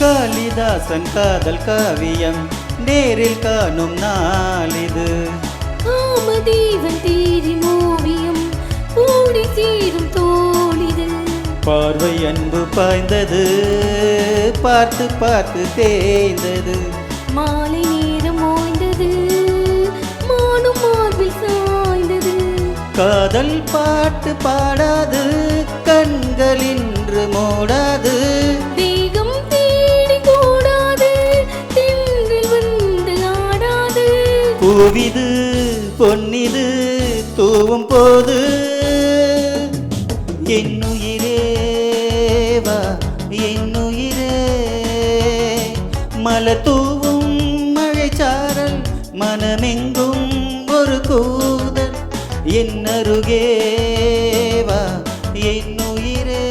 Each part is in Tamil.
காளிதாசன் காதல் காவியம் நேரில் காணும் நாளிது. காமதேவன் தேரி ஓவியம் ஓடி சீரும் தோழிது. பார்வை அன்பு பாய்ந்தது, பார்த்து பார்த்து தேய்ந்தது. மாலை நேரம் ஓய்ந்தது, மானும் மார்பில் சாய்ந்தது. காதல் பாட்டு பாடாது, கண்கள் இன்று மூடாது. வேகம் தேடி கூடாது, தென்றில் வந்து ஆடாது. பூவிது பொன்னிது தூவும் போது என்னுயிரே வா என்னுயிரே. மலர் தூவும் மழைச்சாரல் மனமெங்கும் ஒரு கூதல். என்னருகே வா என்னுயிரே.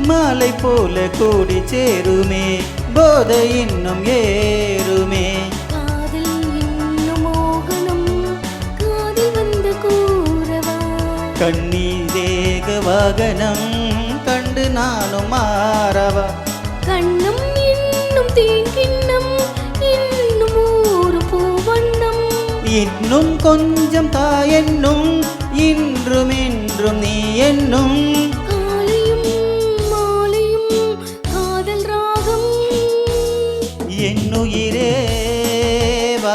மாலை போல கூடி சேருமே, போதை இன்னும் ஏறுமே. காதல் இன்னும் மோகனம், காதில் வந்து கூறவா. கண்ணீரேக வாகனம் கண்டு நானும் மாறவா. கண்ணம் இன்னும் தேன் கிண்ணம், இன்னும் ஊரு பூவண்ணம். இன்னும் கொஞ்சம் தாயென்னும், இன்றும் என்றும் நீ என்னும். என்னுயிரே வா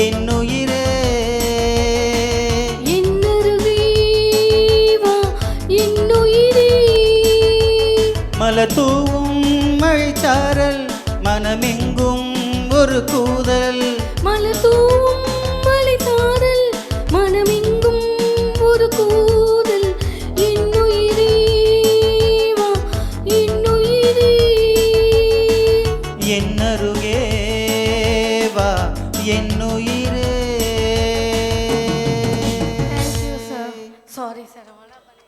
என்னுயிரே. என்னருகே வா என்னுயிரே. மலர் தூவும் மழைச்சாரல் மனமெங்கும் ஒரு கூதல். மலர் தூவும் மழைச்சாரல் மனமெங்கும் ஒரு கூதல். என்னுயிரே வா என்னுயிரே. என்னருகே வா என்னுயிரே.